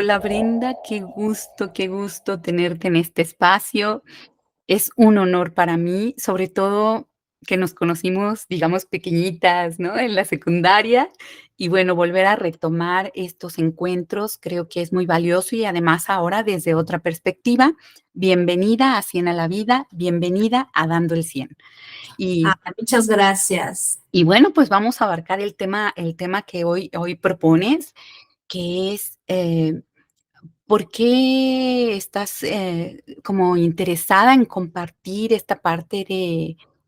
Hola Brenda, qué gusto tenerte en este espacio. Es un honor para mí, sobre todo que nos conocimos, digamos, pequeñitas, ¿no? En la secundaria. Y bueno, volver a retomar estos encuentros creo que es muy valioso y además ahora desde otra perspectiva. Bienvenida a 100 a la vida, bienvenida a Dando el 100. Ah, Y, muchas gracias. y bueno, pues vamos a abarcar el tema que hoy propones, que es ¿por qué estás, como interesada en compartir esta parte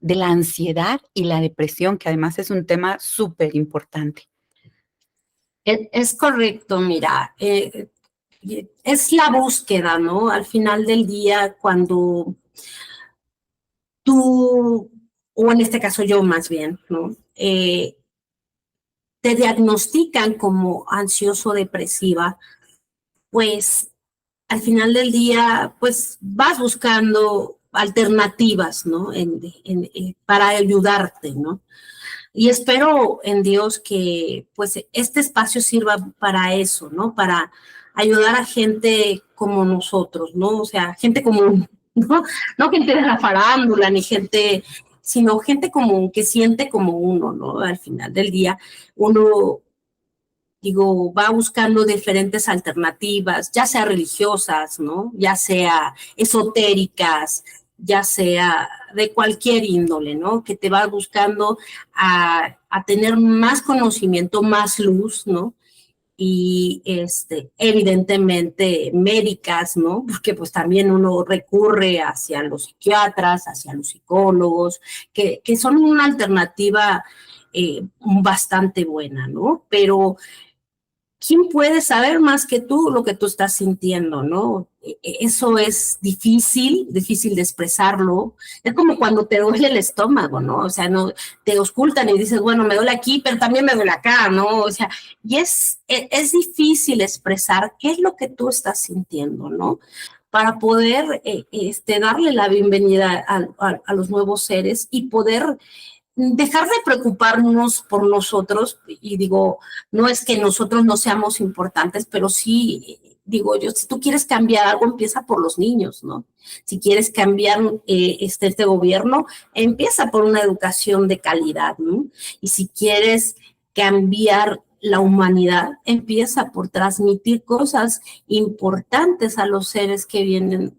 de la ansiedad y la depresión, que además es un tema súper importante? Es correcto, mira, es la búsqueda, ¿no? Al final del día, cuando tú, o en este caso yo más bien, ¿no? Te diagnostican como ansioso depresiva, pues al final del día, pues vas buscando alternativas, ¿no? Para ayudarte, ¿no? Y espero en Dios que pues este espacio sirva para eso, ¿no? Para ayudar a gente como nosotros, ¿no? O sea, gente común, ¿no? No gente de la farándula, ni gente, sino gente común que siente como uno, ¿no? Al final del día, uno, digo, va buscando diferentes alternativas, ya sea religiosas, ¿no? Ya sea esotéricas, ya sea de cualquier índole, ¿no? Que te va buscando a tener más conocimiento, más luz, ¿no? Y evidentemente médicas, ¿no? Porque pues también uno recurre hacia los psiquiatras, hacia los psicólogos, que son una alternativa bastante buena, ¿no? Pero ¿quién puede saber más que tú lo que tú estás sintiendo, no? Eso es difícil de expresarlo. Es como cuando te duele el estómago, ¿no? O sea, no te auscultan y dices, bueno, me duele aquí, pero también me duele acá, ¿no? O sea, y es difícil expresar qué es lo que tú estás sintiendo, ¿no? Para poder darle la bienvenida a los nuevos seres y poder dejar de preocuparnos por nosotros, y digo, no es que nosotros no seamos importantes, pero sí, digo yo, si tú quieres cambiar algo, empieza por los niños, ¿no? Si quieres cambiar este gobierno, empieza por una educación de calidad, ¿no? Y si quieres cambiar la humanidad, empieza por transmitir cosas importantes a los seres que vienen,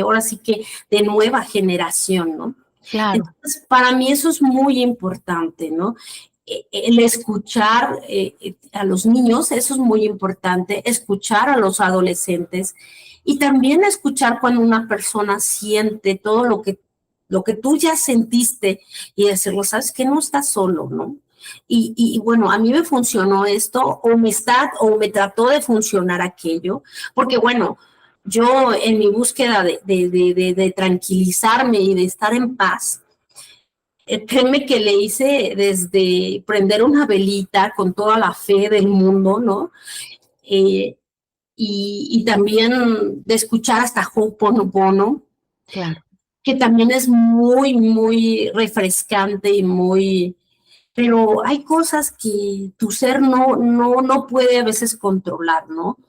ahora sí que de nueva generación, ¿no? Claro. Entonces, para mí eso es muy importante, ¿no? El escuchar a los niños, eso es muy importante, escuchar a los adolescentes y también escuchar cuando una persona siente todo lo que tú ya sentiste y decirlo, sabes que no estás solo, ¿no? Y bueno, a mí me funcionó esto o me trató de funcionar aquello, porque bueno, yo en mi búsqueda de tranquilizarme y de estar en paz, créeme que le hice desde prender una velita con toda la fe del mundo, ¿no? Eh, y también de escuchar hasta Ho'oponopono, Claro. que también es muy refrescante y muy... Pero hay cosas que tu ser no puede a veces controlar, ¿no?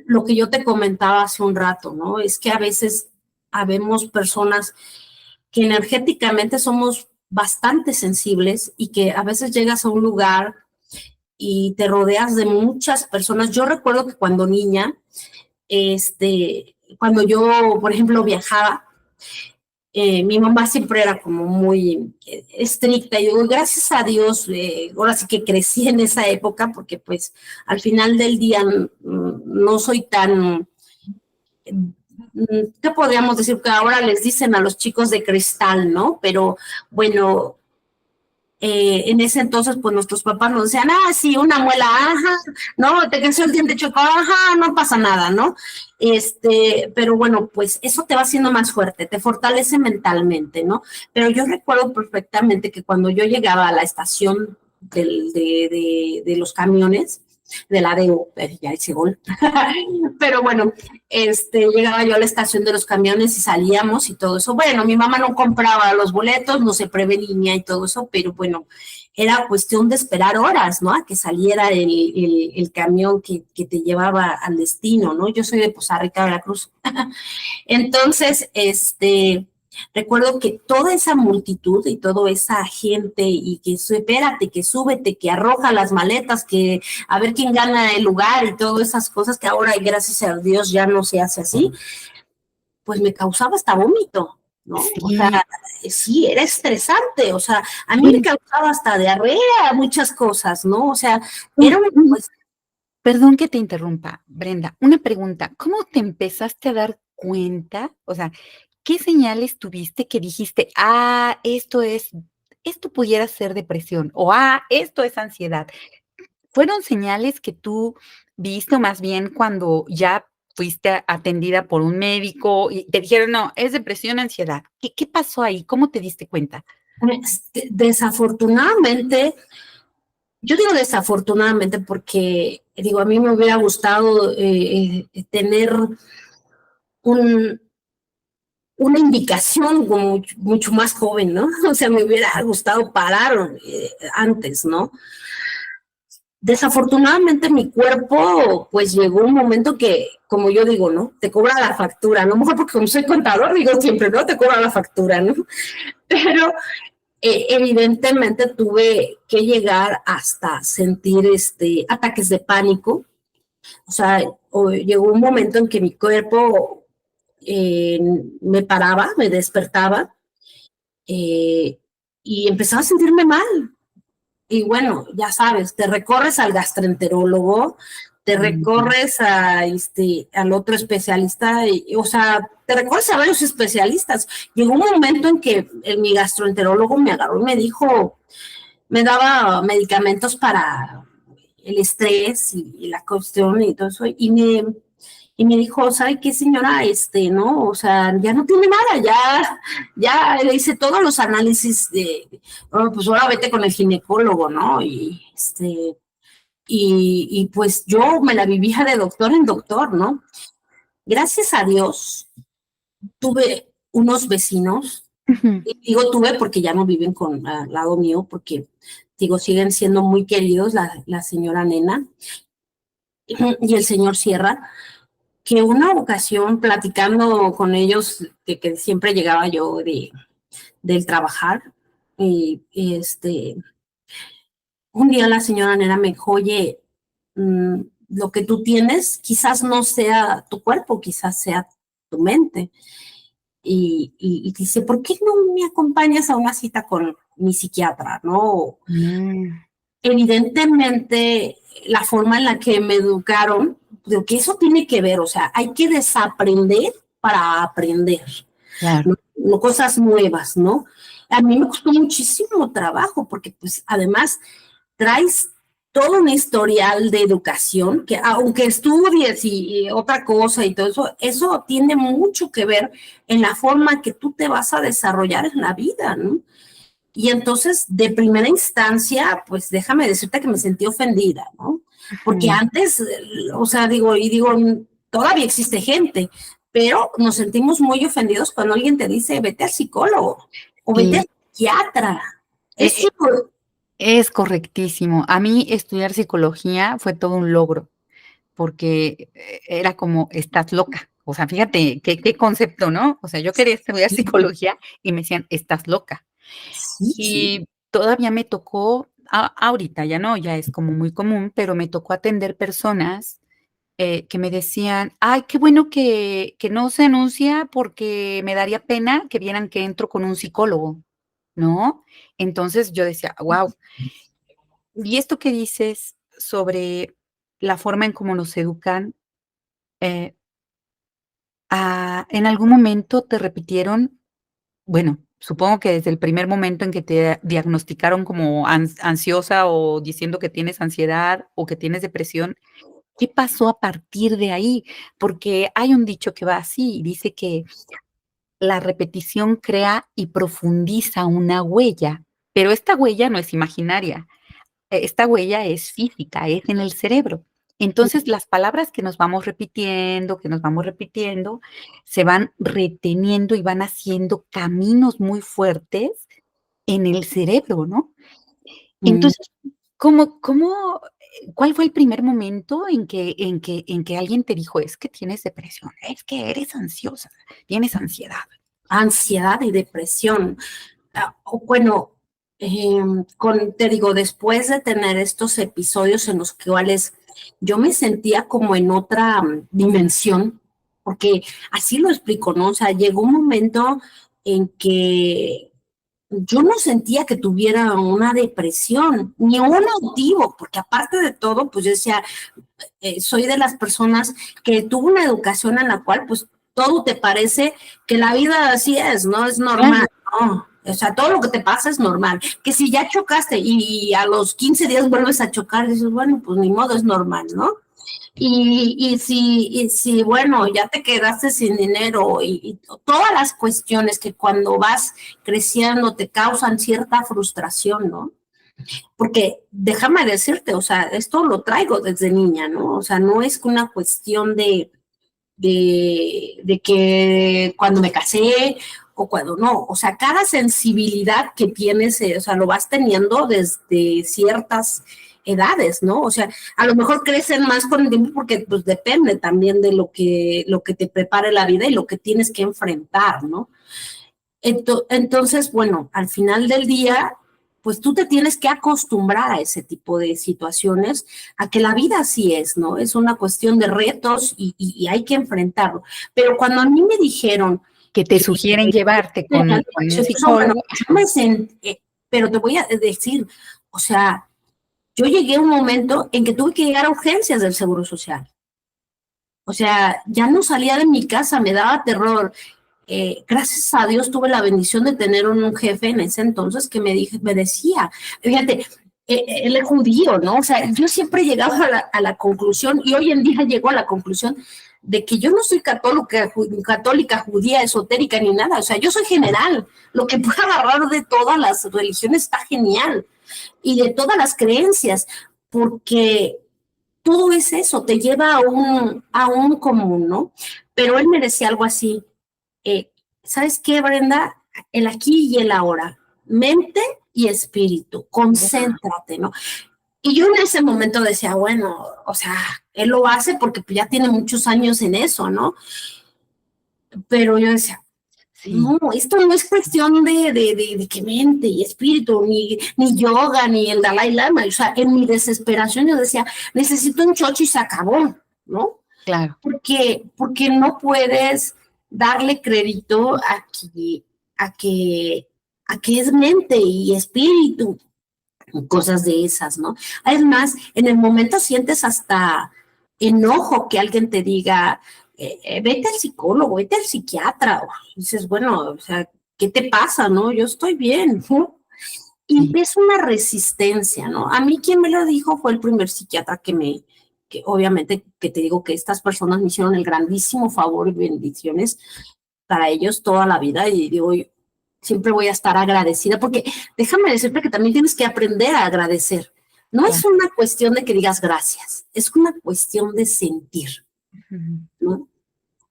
Lo que yo te comentaba hace un rato, ¿no? Es que a veces habemos personas que energéticamente somos bastante sensibles y que a veces llegas a un lugar y te rodeas de muchas personas. Yo recuerdo que cuando niña, cuando yo, por ejemplo, viajaba, mi mamá siempre era como muy estricta y digo, gracias a Dios, ahora sí que crecí en esa época porque pues al final del día no soy tan, ¿qué podríamos decir? Que ahora les dicen a los chicos de cristal, ¿no? Pero bueno, en ese entonces, pues nuestros papás nos decían, ah, sí, una muela, ajá, no, te creció el diente choco, ajá, no pasa nada, ¿no? Pero bueno, pues eso te va haciendo más fuerte, te fortalece mentalmente, ¿no? Pero yo recuerdo perfectamente que cuando yo llegaba a la estación de los camiones, de la DEO, ya hice gol. Pero bueno, llegaba yo a la estación de los camiones y salíamos y todo eso. Bueno, mi mamá no compraba los boletos, no se prevenía y todo eso, pero bueno, era cuestión de esperar horas, ¿no? A que saliera el camión que te llevaba al destino, ¿no? Yo soy de Poza Rica, Veracruz. Entonces, recuerdo que toda esa multitud y toda esa gente y que espérate, que súbete, que arroja las maletas, que a ver quién gana el lugar y todas esas cosas que ahora, gracias a Dios, ya no se hace así, pues me causaba hasta vómito, ¿no? O sea, Sí, sí, era estresante, o sea, a mí me bueno, causaba hasta diarrea, muchas cosas, ¿no? O sea, era un una, un pues, perdón que te interrumpa, Brenda, una pregunta, ¿cómo te empezaste a dar cuenta? O sea, ¿qué señales tuviste que dijiste: "Ah, esto pudiera ser depresión", o esto es ansiedad? ¿Fueron señales que tú viste, o más bien cuando ya fuiste atendida por un médico y te dijeron: "No, es depresión, ansiedad"? ¿Qué pasó ahí? ¿Cómo te diste cuenta? desafortunadamente, yo digo desafortunadamente porque, digo, a mí me hubiera gustado tener un, una indicación como mucho más joven, ¿no? O sea, me hubiera gustado parar antes, ¿no? Desafortunadamente mi cuerpo, pues llegó un momento que, como yo digo, ¿no? Te cobra la factura, ¿no? Mejor porque como soy contador, digo siempre, ¿no? Te cobra la factura, ¿no? Pero evidentemente tuve que llegar hasta sentir ataques de pánico. O sea, llegó un momento en que mi cuerpo eh, me paraba, me despertaba eh, y empezaba a sentirme mal. Y bueno, ya sabes, te recorres al gastroenterólogo, te Ujú. recorres al otro especialista, o sea, te recorres a varios especialistas. Llegó un momento en que mi gastroenterólogo me agarró y me dijo, me daba medicamentos para el estrés y la cuestión y todo eso, y me dijo, ¿sabe qué, señora? ¿No? O sea, ya no tiene nada, ya le hice todos los análisis oh, pues ahora vete con el ginecólogo, ¿no? Y pues yo me la vivía de doctor en doctor, ¿no? Gracias a Dios, tuve unos vecinos, Ujú. y digo tuve porque ya no viven al lado mío, porque digo, siguen siendo muy queridos la señora Nena y el señor Sierra, que una ocasión platicando con ellos, que siempre llegaba yo del trabajar, y un día la señora Nera me dijo, oye, mm, lo que tú tienes quizás no sea tu cuerpo, quizás sea tu mente. Y dice, ¿por qué no me acompañas a una cita con mi psiquiatra? ¿No? Mm, Evidentemente, la forma en la que me educaron, creo que eso tiene que ver, o sea, hay que desaprender para aprender, claro. ¿no? No cosas nuevas, ¿no? A mí me costó muchísimo trabajo porque pues además traes todo un historial de educación que aunque estudies y otra cosa y todo eso, eso tiene mucho que ver en la forma que tú te vas a desarrollar en la vida, ¿no? Y entonces, de primera instancia, pues déjame decirte que me sentí ofendida, ¿no? Porque Ujú. antes, o sea, digo, todavía existe gente, pero nos sentimos muy ofendidos cuando alguien te dice, vete al psicólogo o vete al Sí, psiquiatra. e Eso, es correctísimo. A mí estudiar psicología fue todo un logro, porque era como: "Estás loca". O sea, fíjate qué concepto, ¿no? O sea, yo quería estudiar sí, psicología y me decían: "Estás loca". sí, sí. Y todavía me tocó, ahorita ya no, ya es como muy común, pero me tocó atender personas, que me decían: "Ay, qué bueno que no se anuncia porque me daría pena que vieran que entro con un psicólogo", ¿no? Entonces yo decía: "Guau". Y esto que dices sobre la forma en cómo nos educan, eh, ¿en algún momento te repitieron? Bueno, supongo que desde el primer momento en que te diagnosticaron como ansiosa o diciendo que tienes ansiedad o que tienes depresión, ¿qué pasó a partir de ahí? Porque hay un dicho que va así, dice que la repetición crea y profundiza una huella, pero esta huella no es imaginaria. esta huella es física, es en el cerebro. Entonces, las palabras que nos vamos repitiendo, se van reteniendo y van haciendo caminos muy fuertes en el cerebro, ¿no? Mm, Entonces, cuál fue el primer momento en que alguien te dijo: "Es que tienes depresión, es que eres ansiosa, tienes ansiedad"? Ansiedad y depresión. Bueno, te digo, después de tener estos episodios en los cuales yo me sentía como en otra dimensión, porque así lo explico, ¿no? O sea, llegó un momento en que yo no sentía que tuviera una depresión, ni un motivo, porque aparte de todo, pues yo decía, soy de las personas que tuvo una educación en la cual, pues, todo te parece que la vida así es, ¿no? Es normal, Claro, ¿no? O sea, todo lo que te pasa es normal. Que si ya chocaste y a los 15 días vuelves a chocar, dices, bueno, pues ni modo, es normal, ¿no? Y si, bueno, ya te quedaste sin dinero y todas las cuestiones que cuando vas creciendo te causan cierta frustración, ¿no? Porque déjame decirte, o sea, esto lo traigo desde niña, ¿no? O sea, no es una cuestión de que cuando me casé o cuando no, o sea, cada sensibilidad que tienes, o sea, lo vas teniendo desde ciertas edades, ¿no? O sea, a lo mejor crecen más con el tiempo porque pues depende también de lo que te prepare la vida y lo que tienes que enfrentar, ¿no? Entonces, bueno, al final del día, pues tú te tienes que acostumbrar a ese tipo de situaciones, a que la vida así es, ¿no? Es una cuestión de retos y hay que enfrentarlo. Pero cuando a mí me dijeron que te sugieren llevarte con un bueno, psicólogo. yo me senté, pero te voy a decir, o sea, yo llegué a un momento en que tuve que llegar a urgencias del Seguro Social. O sea, ya no salía de mi casa, me daba terror. Gracias a Dios tuve la bendición de tener un jefe en ese entonces que me decía, fíjate, él es judío, ¿no? O sea, yo siempre he llegado a la conclusión y hoy en día llego a la conclusión de que yo no soy católica, judía, esotérica ni nada, o sea, yo soy general, lo que puedo agarrar de todas las religiones está genial y de todas las creencias, porque todo es eso, te lleva a un común, ¿no? Pero él me decía algo así, eh, ¿sabes qué, Brenda? El aquí y el ahora, mente y espíritu, concéntrate, ¿no? Y yo en ese momento decía, bueno, o sea, él lo hace porque pues, ya tiene muchos años en eso, ¿no? Pero yo decía, Sí, no, esto no es cuestión de que mente y espíritu, ni yoga, ni el Dalai Lama. O sea, en mi desesperación yo decía, necesito un chocho y se acabó, ¿no? claro. Porque no puedes darle crédito a que es mente y espíritu, cosas de esas, ¿no? Además, en el momento sientes hasta enojo que alguien te diga, vete al psicólogo, vete al psiquiatra. O dices, bueno, o sea, ¿qué te pasa, no? Yo estoy bien, ¿no? Y Sí, es una resistencia, ¿no? A mí quien me lo dijo fue el primer psiquiatra que obviamente que te digo que estas personas me hicieron el grandísimo favor y bendiciones para ellos toda la vida y digo, siempre voy a estar agradecida porque déjame decirte que también tienes que aprender a agradecer. No es claro. una cuestión de que digas gracias, es una cuestión de sentir, Ujú. ¿no?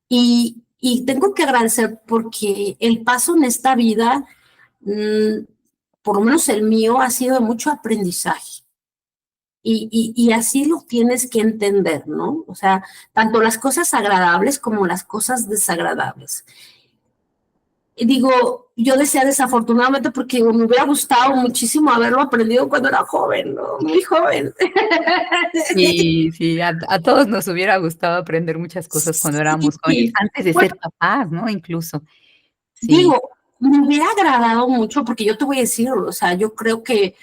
Y tengo que agradecer porque el paso en esta vida, mmm, por lo menos el mío, ha sido de mucho aprendizaje. Y así lo tienes que entender, ¿no? O sea, tanto las cosas agradables como las cosas desagradables. Y digo, yo decía desafortunadamente porque me hubiera gustado muchísimo haberlo aprendido cuando era joven, ¿no? Muy joven. Sí, sí, a todos nos hubiera gustado aprender muchas cosas cuando éramos jóvenes, Sí. antes de ser Bueno, papás, ¿no? Incluso. Sí, digo, me hubiera agradado mucho porque yo te voy a decir, o sea, yo creo que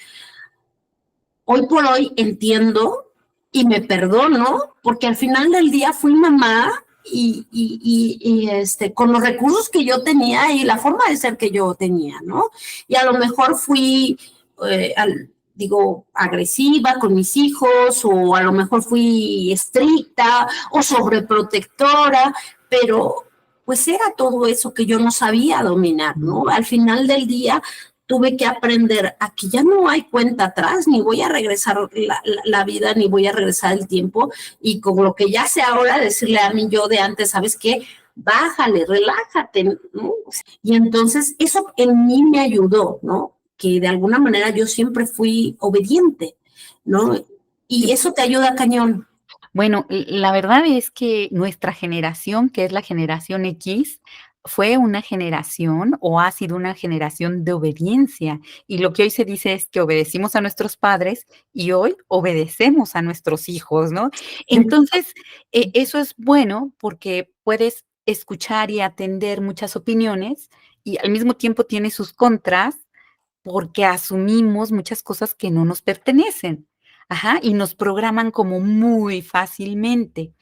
hoy por hoy entiendo y me perdono porque al final del día fui mamá y con los recursos que yo tenía y la forma de ser que yo tenía, ¿no? Y a lo mejor fui, digo, agresiva con mis hijos o a lo mejor fui estricta o sobreprotectora, pero pues era todo eso que yo no sabía dominar, ¿no? Al final del día tuve que aprender a que ya no hay cuenta atrás, ni voy a regresar la vida, ni voy a regresar el tiempo, y con lo que ya sé ahora, decirle a mí yo de antes, ¿sabes qué? Bájale, relájate, ¿no? Y entonces eso en mí me ayudó, ¿no? Que de alguna manera yo siempre fui obediente, ¿no? Y Sí. eso te ayuda cañón. Bueno, la verdad es que nuestra generación, que es la generación X, fue una generación o ha sido una generación de obediencia. Y lo que hoy se dice es que obedecimos a nuestros padres y hoy obedecemos a nuestros hijos, ¿no? Entonces, eso es bueno porque puedes escuchar y atender muchas opiniones y al mismo tiempo tiene sus contras porque asumimos muchas cosas que no nos pertenecen. Ajá, y nos programan como muy fácilmente.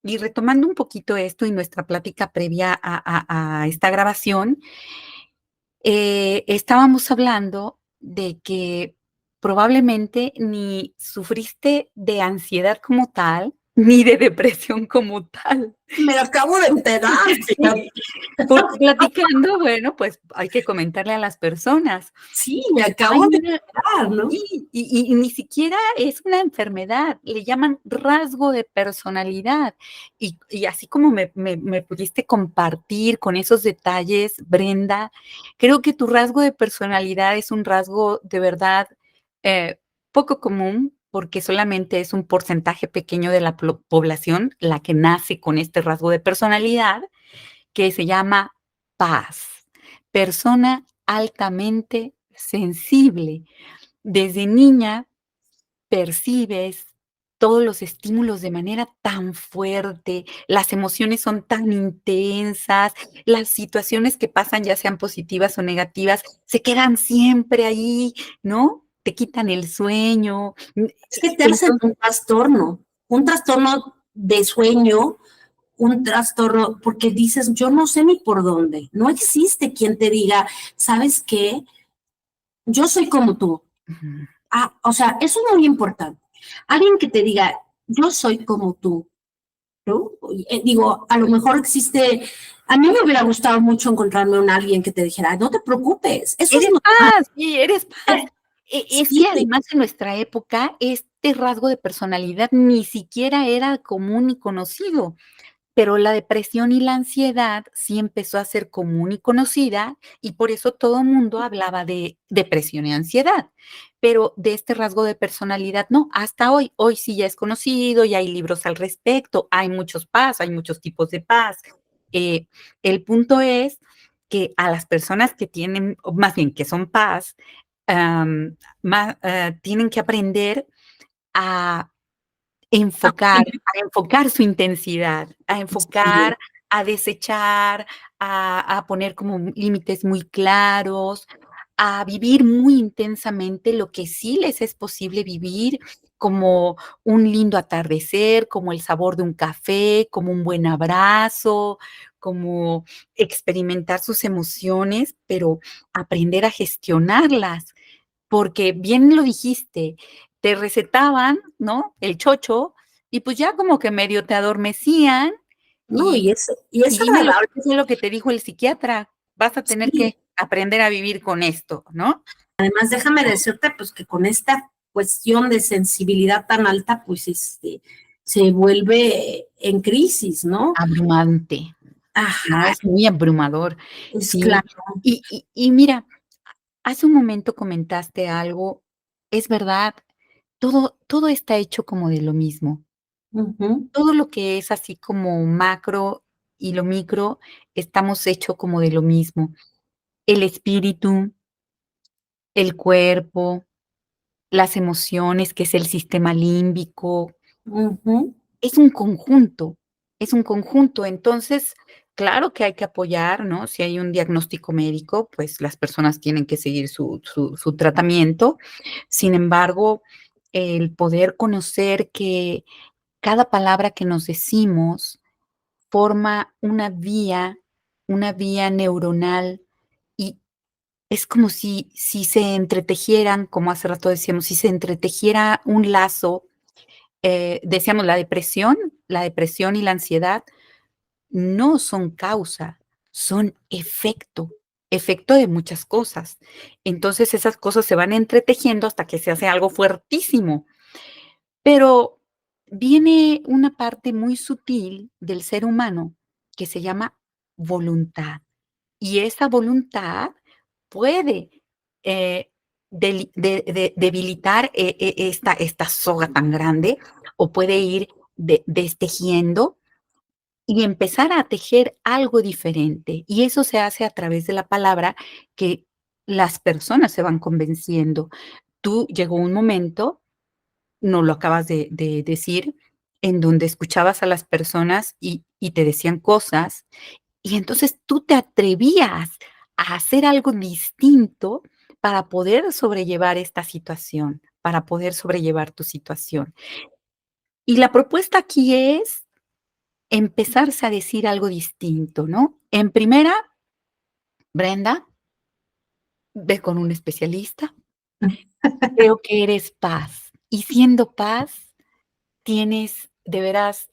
Y retomando un poquito esto y nuestra plática previa a esta grabación, estábamos hablando de que probablemente ni sufriste de ansiedad como tal, ni de depresión como tal. Me acabo de enterar, fíjate. Porque platicando, bueno, pues hay que comentarle a las personas. Sí, me Hay acabo de una enterar, ¿no? Sí, y ni siquiera es una enfermedad, le llaman rasgo de personalidad. Y así como me pudiste compartir con esos detalles, Brenda, creo que tu rasgo de personalidad es un rasgo de verdad, poco común, porque solamente es un porcentaje pequeño de la población la que nace con este rasgo de personalidad, que se llama paz. Persona altamente sensible. Desde niña percibes todos los estímulos de manera tan fuerte, las emociones son tan intensas, las situaciones que pasan, ya sean positivas o negativas, se quedan siempre ahí, ¿no? Te quitan el sueño. Es que te hacen Entonces, un trastorno de sueño, un trastorno, porque dices, yo no sé ni por dónde. No existe quien te diga, ¿sabes qué? Yo soy como tú. ujú, Ah, o sea, eso es muy importante. Alguien que te diga, yo soy como tú, ¿no? Digo, a lo mejor existe, a mí me hubiera gustado mucho encontrarme con alguien que te dijera, no te preocupes, eso es eres normal. paz, sí, eres paz. Es que Sí, además en nuestra época este rasgo de personalidad ni siquiera era común y conocido. Pero la depresión y la ansiedad sí empezó a ser común y conocida, y por eso todo el mundo hablaba de depresión y ansiedad. Pero de este rasgo de personalidad no, hasta hoy. Hoy sí ya es conocido, ya hay libros al respecto, hay muchos paz, hay muchos tipos de paz. Eh, el punto es que a las personas que tienen, o más bien que son paz, tienen que aprender a enfocar su intensidad, a sí, enfocar, a desechar, a poner como límites muy claros, a vivir muy intensamente lo que sí les es posible vivir, como un lindo atardecer, como el sabor de un café, como un buen abrazo, como experimentar sus emociones, pero aprender a gestionarlas. Porque bien lo dijiste, te recetaban, ¿no?, el chocho, y pues ya como que medio te adormecían, no, y y es dime lo agradable. qué fue lo que te dijo el psiquiatra, vas a tener Sí, que aprender a vivir con esto, ¿no? además déjame decirte pues que con esta cuestión de sensibilidad tan alta, pues se vuelve en crisis, ¿no? Abrumante, ¿no? Ajá, Es muy abrumador, es sí. claro. Y mira, hace un momento comentaste algo, es verdad, todo está hecho como de lo mismo. Ujú, Todo lo que es así como macro y lo micro, estamos hecho como de lo mismo. El espíritu, el cuerpo, las emociones, que es el sistema límbico, ujú. es un conjunto, es un conjunto. Entonces, claro que hay que apoyar, ¿no? Si hay un diagnóstico médico, pues las personas tienen que seguir su tratamiento. Sin embargo, el poder conocer que cada palabra que nos decimos forma una vía neuronal, y es como si se entretejieran, como hace rato decíamos, si se entretejiera un lazo, decíamos la depresión y la ansiedad no son causa, son efecto. efecto de muchas cosas. Entonces esas cosas se van entretejiendo hasta que se hace algo fuertísimo. Pero viene una parte muy sutil del ser humano que se llama voluntad. Y esa voluntad puede, debilitar, esta soga tan grande, o puede ir destejiendo y empezar a tejer algo diferente. Y eso se hace a través de la palabra, que las personas se van convenciendo. Tú llegó un momento, no lo acabas de decir, en donde escuchabas a las personas y te decían cosas, y entonces tú te atrevías a hacer algo distinto para poder sobrellevar esta situación, para poder sobrellevar tu situación. Y la propuesta aquí es empezarse a decir algo distinto, ¿no? En primera, Brenda, ve con un especialista. Creo que eres paz, y siendo paz, tienes de veras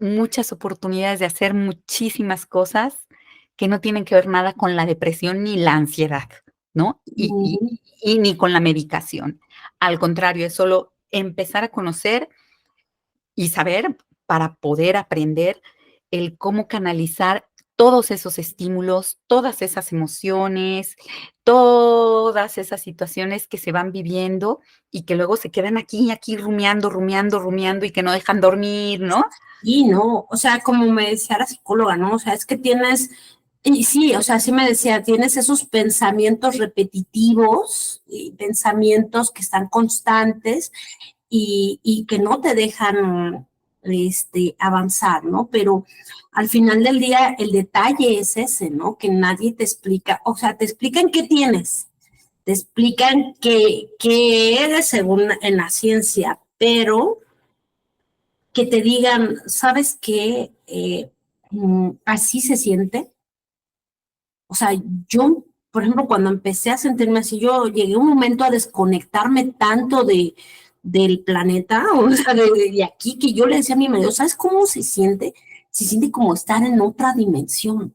muchas oportunidades de hacer muchísimas cosas que no tienen que ver nada con la depresión ni la ansiedad, ¿no? Y ni con la medicación. Al contrario, es solo empezar a conocer y saber para poder aprender el cómo canalizar todos esos estímulos, todas esas emociones, todas esas situaciones que se van viviendo y que luego se quedan aquí, aquí rumiando, rumiando, rumiando y que no dejan dormir, ¿no? Y no, o sea, como me decía la psicóloga, ¿no? O sea, es que tienes, y sí, o sea, sí me decía, tienes esos pensamientos repetitivos, y pensamientos que están constantes y que no te dejan avanzar, ¿no? Pero al final del día el detalle es ese, ¿no? Que nadie te explica, o sea, te explican qué tienes, te explican qué eres según en la ciencia, pero que te digan, ¿sabes qué? Así se siente. O sea, yo, por ejemplo, cuando empecé a sentirme así, yo llegué a un momento a desconectarme tanto del planeta, o sea, de aquí, que yo le decía a mi marido, ¿sabes cómo se siente? Se siente como estar en otra dimensión.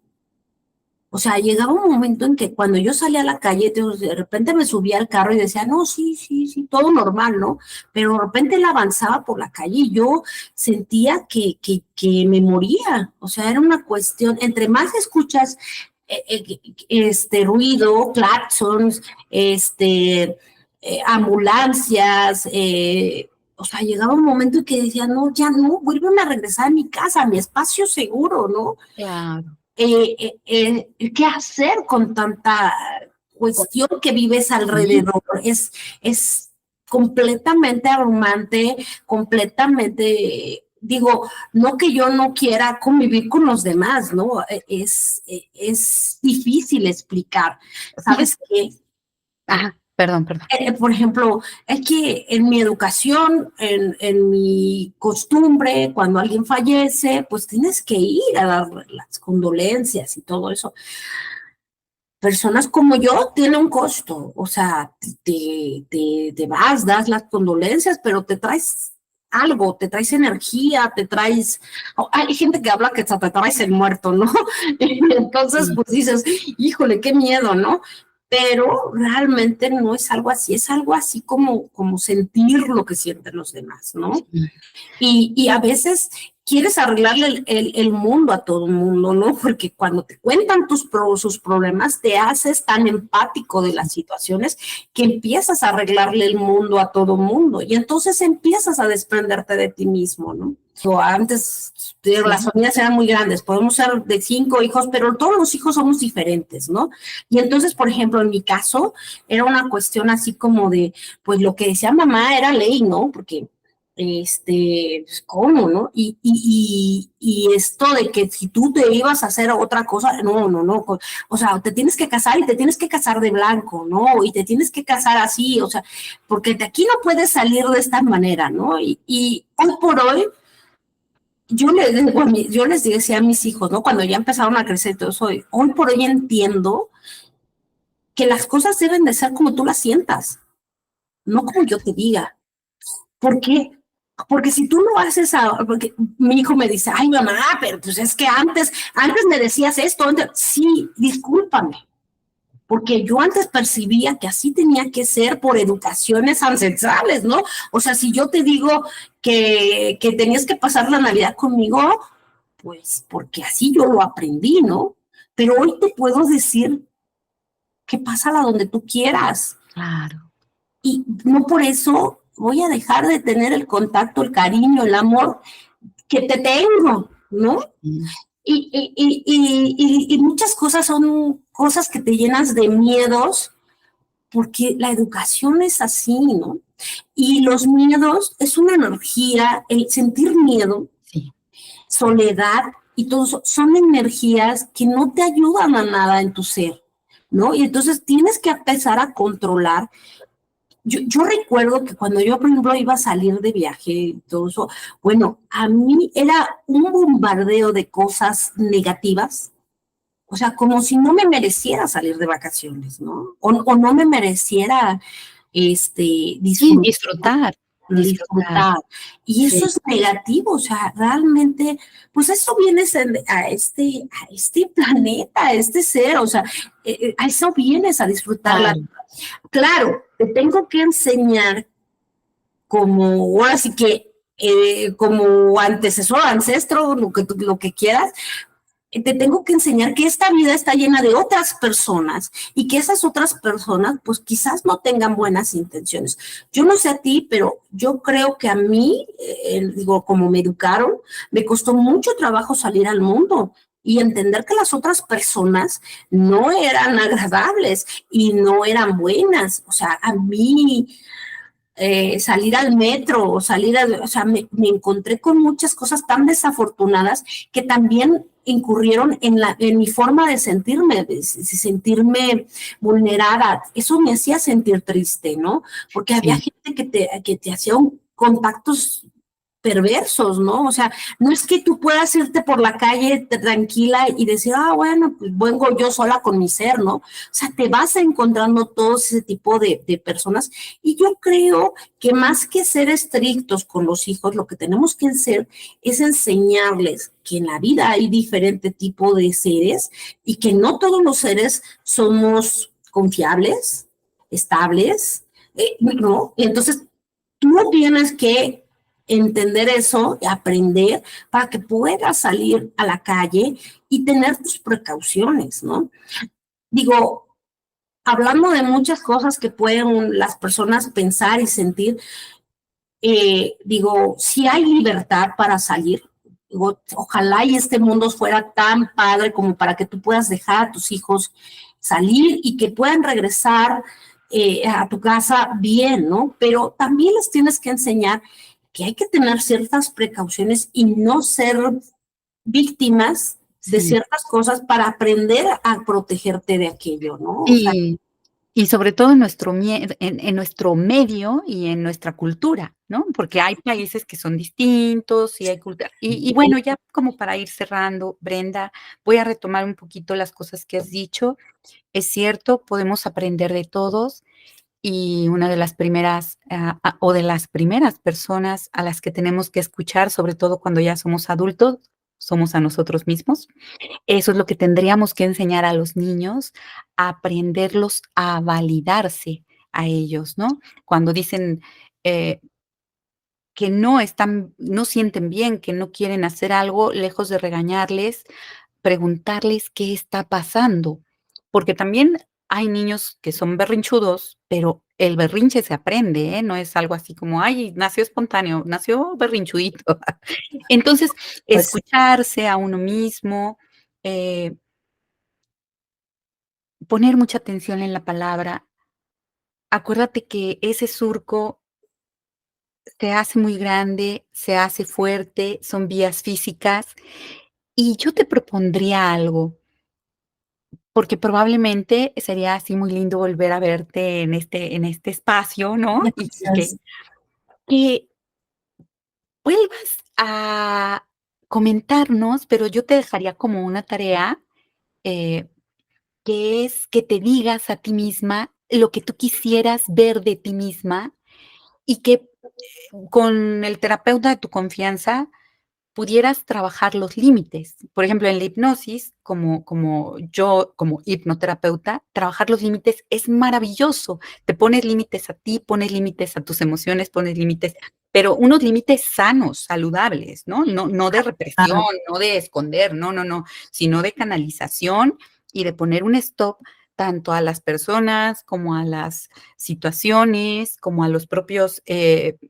O sea, llegaba un momento en que cuando yo salía a la calle, de repente me subía al carro y decía, no, sí, sí, sí, todo normal, ¿no? Pero de repente él avanzaba por la calle y yo sentía que me moría. O sea, era una cuestión, entre más escuchas ruido, claxons, ambulancias, o sea, llegaba un momento en que decía, no, ya no, vuelven a regresar a mi casa, a mi espacio seguro, ¿no? Claro. ¿Qué hacer con tanta cuestión que vives Sí, alrededor? Es completamente abrumante, completamente, digo, no que yo no quiera convivir con los demás, ¿no? Es difícil explicar. ¿Sabes fíjate, qué? ajá, perdón, perdón. Por ejemplo, es que en mi educación, en mi costumbre, cuando alguien fallece, pues tienes que ir a dar las condolencias y todo eso. Personas como yo tiene un costo, o sea, te vas, das las condolencias, pero te traes algo, te traes energía, te traes, hay gente que habla que hasta te traes el muerto, ¿no? Entonces, Sí, pues dices, híjole, qué miedo, ¿no? Pero realmente no es algo así, es algo así como sentir lo que sienten los demás, ¿no? sí, Y a veces quieres arreglarle el mundo a todo el mundo, ¿no? Porque cuando te cuentan sus problemas, te haces tan empático de las situaciones que empiezas a arreglarle el mundo a todo el mundo y entonces empiezas a desprenderte de ti mismo, ¿no? O antes las sí, familias eran muy grandes, podemos ser de 5 hijos, pero todos los hijos somos diferentes, ¿no? Y entonces, por ejemplo, en mi caso, era una cuestión así como de, pues lo que decía mamá era ley, ¿no? Porque ¿cómo, no? Y esto de que si tú te ibas a hacer otra cosa, no, no, no, o sea, te tienes que casar y te tienes que casar de blanco, ¿no? Y te tienes que casar así, o sea, porque de aquí no puedes salir de esta manera, ¿no? Y hoy por hoy, yo les decía a mis hijos, ¿no? Cuando ya empezaron a crecer todo eso, hoy por hoy entiendo que las cosas deben de ser como tú las sientas, no como yo te diga. ¿Por qué? Porque si tú lo haces, porque mi hijo me dice, ay mamá, pero pues es que antes me decías esto, sí, discúlpame, porque yo antes percibía que así tenía que ser por educaciones ancestrales, ¿no? O sea, si yo te digo que tenías que pasar la Navidad conmigo, pues porque así yo lo aprendí, ¿no? Pero hoy te puedo decir que pásala donde tú quieras. Claro. Y no por eso voy a dejar de tener el contacto, el cariño, el amor que te tengo, ¿no? Sí, Y muchas cosas son cosas que te llenas de miedos, porque la educación es así, ¿no? Y los miedos es una energía, el sentir miedo, sí, soledad y todo eso, son energías que no te ayudan a nada en tu ser, ¿no? Y entonces tienes que empezar a controlar. Yo recuerdo que cuando yo, por ejemplo, iba a salir de viaje y todo eso, bueno, a mí era un bombardeo de cosas negativas, o sea, como si no me mereciera salir de vacaciones, ¿no? O no me mereciera sí, disfrutar, disfrutar, disfrutar, disfrutar. Y eso sí, es negativo, o sea, realmente, pues eso vienes a este planeta, a este ser, o sea, a eso vienes a disfrutarla. claro, Claro, te tengo que enseñar como, ahora sí que, como antecesor, ancestro, lo que quieras, te tengo que enseñar que esta vida está llena de otras personas y que esas otras personas, pues quizás no tengan buenas intenciones. Yo no sé a ti, pero yo creo que a mí, digo, como me educaron, me costó mucho trabajo salir al mundo y entender que las otras personas no eran agradables y no eran buenas. O sea, a mí salir al metro o o sea, me encontré con muchas cosas tan desafortunadas que también incurrieron en mi forma de sentirme vulnerada. Eso me hacía sentir triste, ¿no? Porque había sí. gente que te hacía contactos perversos, ¿no? O sea, no es que tú puedas irte por la calle tranquila y decir, ah, bueno, pues vengo yo sola con mi ser, ¿no? O sea, te vas encontrando todo ese tipo de personas y yo creo que más que ser estrictos con los hijos, lo que tenemos que hacer es enseñarles que en la vida hay diferente tipo de seres y que no todos los seres somos confiables, estables, ¿no? Y entonces tú tienes que entender eso, aprender para que puedas salir a la calle y tener tus precauciones, ¿no? Digo, hablando de muchas cosas que pueden las personas pensar y sentir, digo, si hay libertad para salir, digo, ojalá y este mundo fuera tan padre como para que tú puedas dejar a tus hijos salir y que puedan regresar a tu casa bien, ¿no? Pero también les tienes que enseñar que hay que tener ciertas precauciones y no ser víctimas de Sí. ciertas cosas para aprender a protegerte de aquello, ¿no? O sea, Y y sobre todo en nuestro en nuestro medio y en nuestra cultura, ¿no? Porque hay países que son distintos y hay cultura y bueno, ya como para ir cerrando, Brenda, voy a retomar un poquito las cosas que has dicho. Es cierto, podemos aprender de todos y una de las primeras, o de las primeras personas a las que tenemos que escuchar, sobre todo cuando ya somos adultos, somos a nosotros mismos. Eso es lo que tendríamos que enseñar a los niños, a aprenderlos a validarse a ellos, ¿no? Cuando dicen, eh, que no sienten bien, que no quieren hacer algo, lejos de regañarles, preguntarles qué está pasando, porque también hay niños que son berrinchudos, pero el berrinche se aprende, ¿eh? No es algo así como: "Ay, nació espontáneo, nació berrinchudito". Entonces, pues escucharse a uno mismo, eh, poner mucha atención en la palabra. Acuérdate que ese surco se hace muy grande, se hace fuerte, son vías físicas, y yo te propondría algo, porque probablemente sería así muy lindo volver a verte en este espacio, ¿no? Y gracias. que vuelvas a comentarnos, pero yo te dejaría como una tarea, eh, que es que te digas a ti misma lo que tú quisieras ver de ti misma y que con el terapeuta de tu confianza pudieras trabajar los límites. Por ejemplo, en la hipnosis, como yo, como hipnoterapeuta, trabajar los límites es maravilloso. Te pones límites a ti, pones límites a tus emociones, pones límites, pero unos límites sanos, saludables, ¿no? No de represión, Ah, no de esconder, no, sino de canalización y de poner un stop tanto a las personas como a las situaciones, como a los propios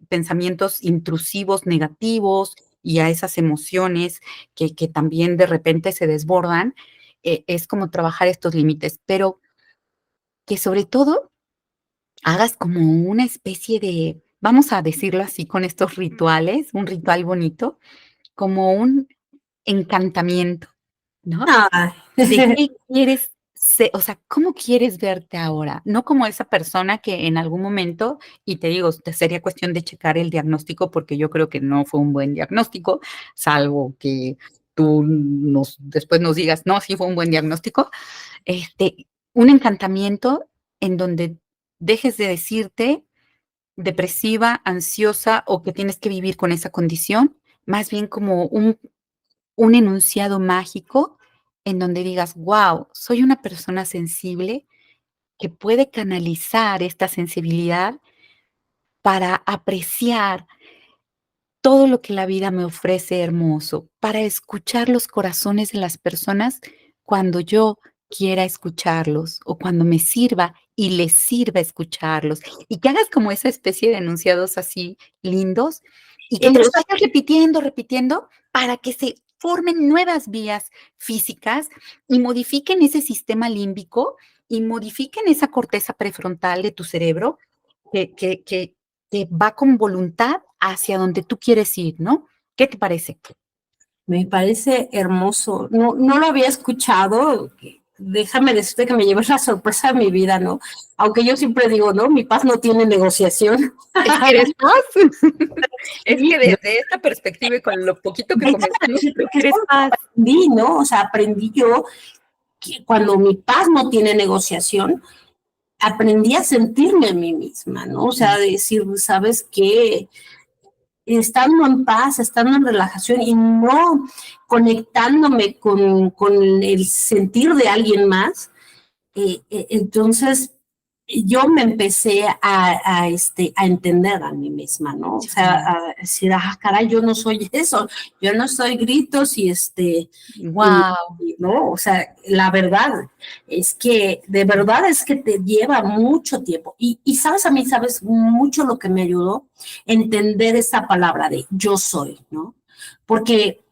pensamientos intrusivos, negativos, y a esas emociones que también de repente se desbordan, es como trabajar estos límites, pero que sobre todo hagas como una especie de, vamos a decirlo así, con estos rituales, un ritual bonito, como un encantamiento, ¿no? ay. ¿De qué quieres se o sea, cómo quieres verte ahora? No como esa persona que en algún momento, y te digo, te sería cuestión de checar el diagnóstico, porque yo creo que no fue un buen diagnóstico, salvo que tú después nos digas: "No, sí fue un buen diagnóstico", un encantamiento en donde dejes de decirte depresiva, ansiosa o que tienes que vivir con esa condición, más bien como un enunciado mágico en donde digas: "Guau, soy una persona sensible que puede canalizar esta sensibilidad para apreciar todo lo que la vida me ofrece hermoso, para escuchar los corazones de las personas cuando yo quiera escucharlos o cuando me sirva y les sirva escucharlos", y que hagas como esa especie de enunciados así lindos y que te los vayas repitiendo, repitiendo para que se formen nuevas vías físicas y modifiquen ese sistema límbico y modifiquen esa corteza prefrontal de tu cerebro que va con voluntad hacia donde tú quieres ir, ¿no? ¿Qué te parece? Me parece hermoso. No lo había escuchado. Déjame decirte que me llevé la sorpresa de mi vida, ¿no? Aunque yo siempre digo, ¿no? Mi paz no tiene negociación. Es que eres paz. Es Sí, que desde esta perspectiva y con lo poquito que déjame comentamos, decirte creo que que eso eres lo paz. aprendí, ¿no? O sea, aprendí yo que cuando mi paz no tiene negociación, aprendí a sentirme a mí misma, ¿no? O sea, decir, ¿sabes qué? Estando en paz, estando en relajación y no conectándome con el sentir de alguien más, entonces yo me empecé a entender a mí misma, ¿no? O sea, Sí. a decir, ah, caray, yo no soy eso, yo no soy gritos y, Guau. no, o sea, la verdad es que, de verdad es que te lleva mucho tiempo. Y sabes, a mí, sabes, mucho lo que me ayudó, entender esa palabra de yo soy, ¿no? Porque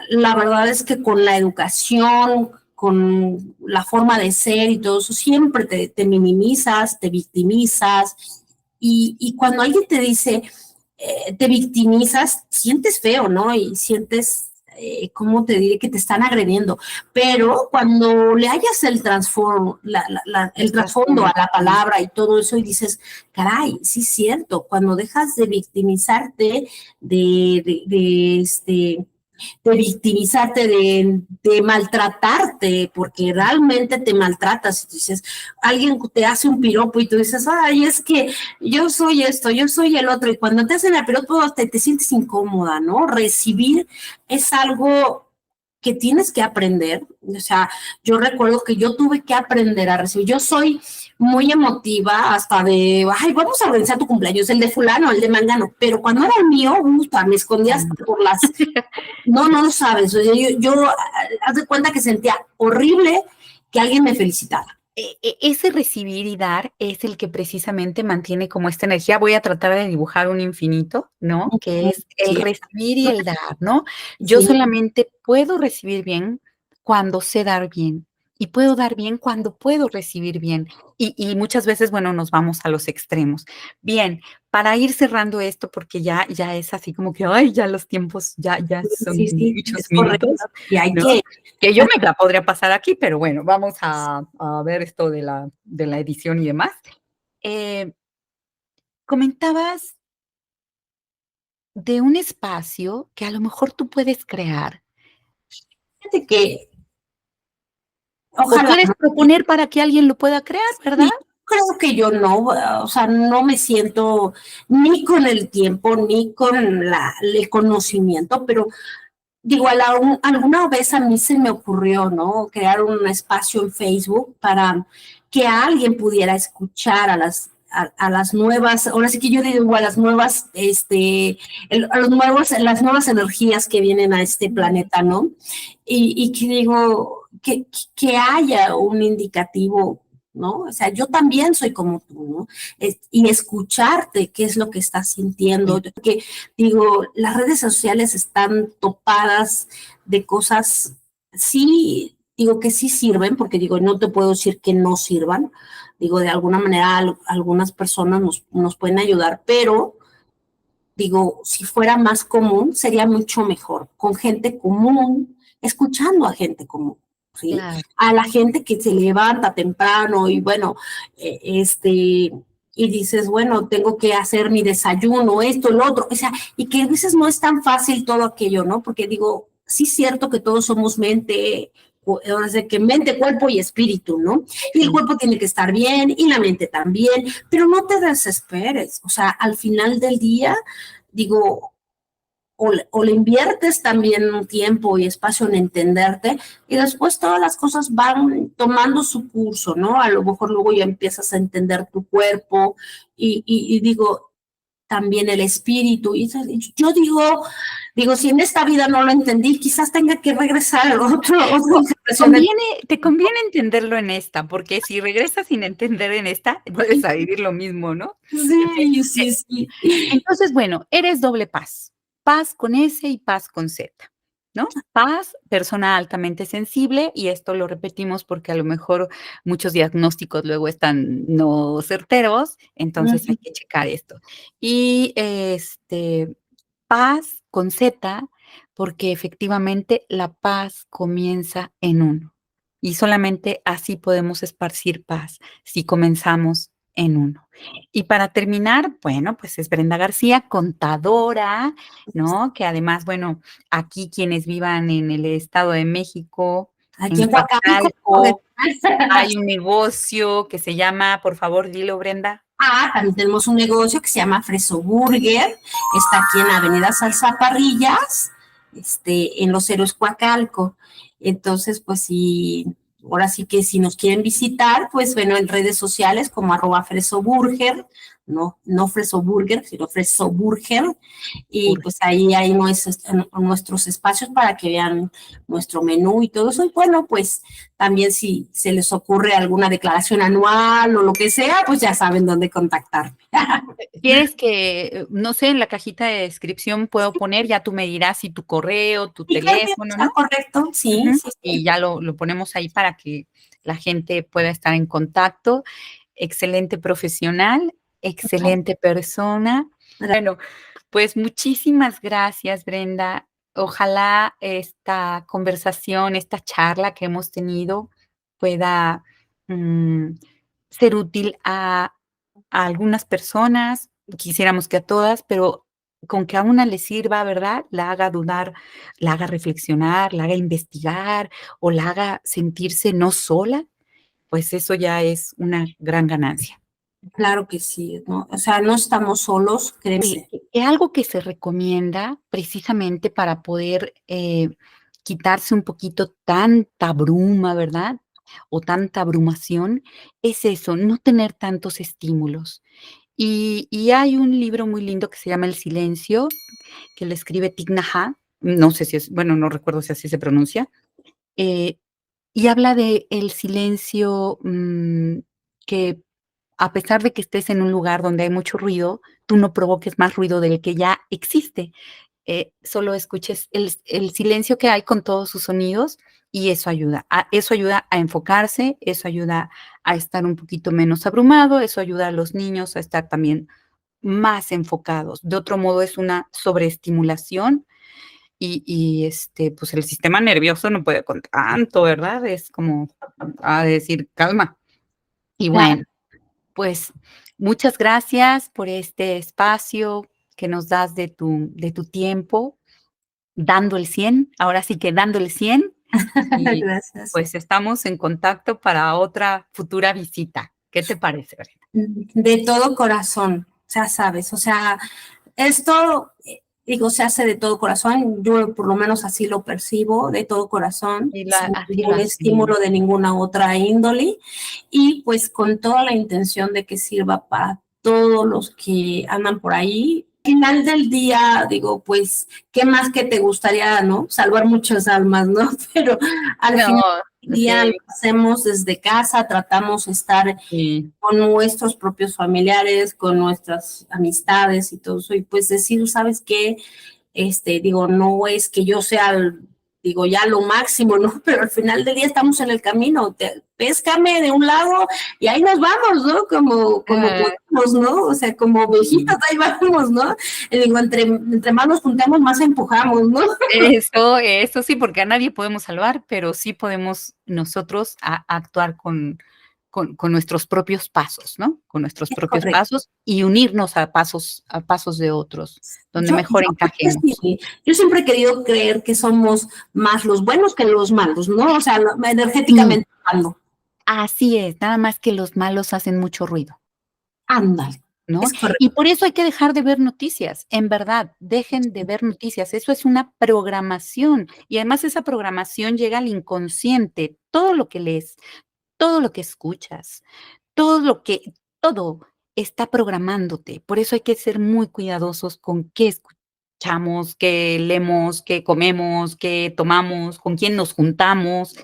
la verdad es que con la educación, con la forma de ser y todo eso, siempre te minimizas, te victimizas. Y cuando alguien te dice, te victimizas, sientes feo, ¿no? Y sientes, ¿cómo te diré? Que te están agrediendo. Pero cuando le hayas el El trasfondo a trasfondo, la sí. palabra y todo eso y dices, caray, sí es cierto, cuando dejas de victimizarte, de victimizarte, de maltratarte, porque realmente te maltratas. Y tú dices, alguien te hace un piropo y tú dices, ay, es que yo soy esto, yo soy el otro. Y cuando te hacen el piropo te sientes incómoda, ¿no? Recibir es algo que tienes que aprender. O sea, yo recuerdo que yo tuve que aprender a recibir. Yo soy muy emotiva, hasta de, ay, vamos a organizar tu cumpleaños, el de fulano, el de mangano, pero cuando era el mío, me escondía hasta por las, no lo sabes. O sea, haz de cuenta que sentía horrible que alguien me felicitara. Ese recibir y dar es el que precisamente mantiene como esta energía. Voy a tratar de dibujar un infinito, ¿no? Que es el Sí, recibir y el dar, ¿no? Yo sí, solamente puedo recibir bien cuando sé dar bien y puedo dar bien cuando puedo recibir bien. Y muchas veces, bueno, nos vamos a los extremos. Bien, para ir cerrando esto, porque ya es así como que, ay, ya los tiempos ya son sí, sí, muchos es correcto. minutos, Y hay ¿no? que, Que yo me la podría pasar aquí, pero bueno, vamos a ver esto de la edición y demás. Eh, comentabas de un espacio que a lo mejor tú puedes crear, fíjate que o ojalá, puedes ¿no? proponer para que alguien lo pueda crear, ¿verdad? Y creo que yo no, o sea, no me siento ni con el tiempo, ni con el conocimiento, pero digo, alguna vez a mí se me ocurrió, ¿no? Crear un espacio en Facebook para que alguien pudiera escuchar a las nuevas, ahora sí que yo digo a las nuevas, las nuevas energías que vienen a este planeta, ¿no? Y que digo, que haya un indicativo, ¿no? O sea, yo también soy como tú, ¿no? Y escucharte qué es lo que estás sintiendo. Porque, digo, las redes sociales están topadas de cosas, sí, digo que sí sirven, porque digo, no te puedo decir que no sirvan. Digo, de alguna manera algunas personas nos pueden ayudar, pero digo, si fuera más común, sería mucho mejor, con gente común, escuchando a gente común, ¿sí? Claro. A la gente que se levanta temprano y bueno, y dices, bueno, tengo que hacer mi desayuno, esto, lo otro, o sea, y que a veces no es tan fácil todo aquello, ¿no? Porque digo, sí es cierto que todos somos mente, ahora sé que mente, cuerpo y espíritu, ¿no? Y el cuerpo tiene que estar bien y la mente también, pero no te desesperes, o sea, al final del día, digo, o le inviertes también un tiempo y espacio en entenderte y después todas las cosas van tomando su curso, ¿no? A lo mejor luego ya empiezas a entender tu cuerpo y digo, también el espíritu. Y yo digo, si en esta vida no lo entendí, quizás tenga que regresar a otra encarnación. Te conviene entenderlo en esta, porque si regresas sin entender en esta, vuelves a vivir lo mismo, ¿no? En fin, Sí, sí, sí. entonces, bueno, eres doble paz, paz con S y paz con Z, ¿no? Paz, persona altamente sensible, y esto lo repetimos porque a lo mejor muchos diagnósticos luego están no certeros, entonces hay que checar esto. Y, paz con Z, porque efectivamente la paz comienza en uno, y solamente así podemos esparcir paz, si comenzamos en uno. Y para terminar, bueno, pues es Brenda García, contadora, ¿no? Que además, bueno, aquí quienes vivan en el Estado de México, Aquí en en Huacalico. Coacalco, hay un negocio que se llama, por favor, dilo, Brenda. También tenemos un negocio que se llama Freso Burger, está aquí en Avenida Salsa Parrillas, en Los Héroes Coacalco. Entonces, pues sí, ahora sí que si nos quieren visitar, pues bueno, en redes sociales como @fresoburger, no Freso Burger, sino Freso Burger, y pues ahí hay nuestros espacios para que vean nuestro menú y todo eso. Y bueno, pues también si se les ocurre alguna declaración anual o lo que sea, pues ya saben dónde contactarme. ¿Quieres que, no sé, en la cajita de descripción puedo poner, ya tú me dirás si tu correo, tu Y claro que teléfono, está ¿no? correcto, sí, Ujú. sí, Y sí. ya lo ponemos ahí para que la gente pueda estar en contacto. Excelente profesional, excelente persona. Bueno, pues muchísimas gracias, Brenda. Ojalá esta conversación, esta charla que hemos tenido pueda, mm, ser útil a algunas personas, quisiéramos que a todas, pero con que a una le sirva, ¿verdad? La haga dudar, la haga reflexionar, la haga investigar o la haga sentirse no sola, pues eso ya es una gran ganancia. Claro que sí, ¿no? O sea, no estamos solos, Sí, créeme. que algo que se recomienda precisamente para poder, quitarse un poquito tanta bruma, ¿verdad? O tanta abrumación, es eso, no tener tantos estímulos. Y hay un libro muy lindo que se llama El silencio, que lo escribe Thich Nhat Hanh, no sé si es, bueno, no recuerdo si así se pronuncia, eh, y habla de el silencio, que a pesar de que estés en un lugar donde hay mucho ruido, tú no provoques más ruido del que ya existe. Solo escuches el silencio que hay con todos sus sonidos y eso ayuda a enfocarse, eso ayuda a estar un poquito menos abrumado, eso ayuda a los niños a estar también más enfocados. De otro modo, es una sobreestimulación pues, el sistema nervioso no puede con tanto, ¿verdad? Es como a decir: "Calma". Y Claro. bueno, pues, muchas gracias por este espacio que nos das de tu tiempo, dando el 100, ahora sí que dando el 100, y, Gracias. pues, estamos en contacto para otra futura visita. ¿Qué te parece, Brenda? De todo corazón, ya sabes, o sea, esto digo, se hace de todo corazón, yo por lo menos así lo percibo, de todo corazón, sin Así lo ningún estímulo hacemos. de ninguna otra índole, y pues con toda la intención de que sirva para todos los que andan por ahí. Al final del día, digo, pues, ¿qué más que te gustaría, no? Salvar muchas almas, ¿no? Pero al No, final del día lo sí, hacemos desde casa, tratamos de estar sí. con nuestros propios familiares, con nuestras amistades y todo eso, y pues decir, ¿sabes qué? Digo, no es que yo sea, digo, ya lo máximo, ¿no? Pero al final del día estamos en el camino, péscame de un lado y ahí nos vamos, ¿no? Como Ah, podemos, ¿no? O sea, como viejitas, sí. ahí vamos, ¿no? Y digo, entre más nos juntamos, más empujamos, ¿no? Eso sí, porque a nadie podemos salvar, pero sí podemos nosotros actuar con nuestros propios pasos, ¿no? Con nuestros Es propios correcto. pasos y unirnos a pasos de otros, donde Yo mejor creo que encajemos. sí. Yo siempre he querido creer que somos más los buenos que los malos, ¿no? O sea, Sí, energéticamente hablando. así es, nada más que los malos hacen mucho ruido, Ándale, ¿no? es correcto. Y por eso hay que dejar de ver noticias, en verdad, dejen de ver noticias, eso es una programación y además esa programación llega al inconsciente, todo lo que lees, todo lo que escuchas, todo lo que todo está programándote. Por eso hay que ser muy cuidadosos con qué escuchamos, qué leemos, qué comemos, qué tomamos, con quién nos juntamos,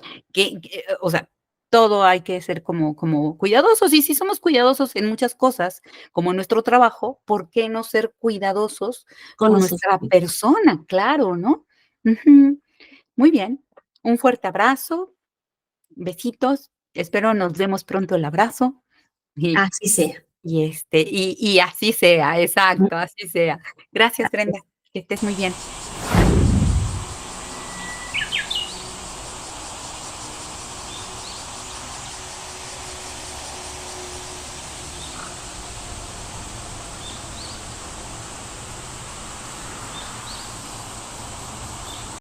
o sea, todo hay que ser como cuidadosos. Y si somos cuidadosos en muchas cosas, como nuestro trabajo, ¿por qué no ser cuidadosos Con con nuestros nuestra persona? Claro, ¿no? Ujú. Muy bien. Un fuerte abrazo. Besitos, espero nos demos pronto el abrazo y así sea. y así sea, exacto, así sea. Gracias, Brenda, que estés muy bien.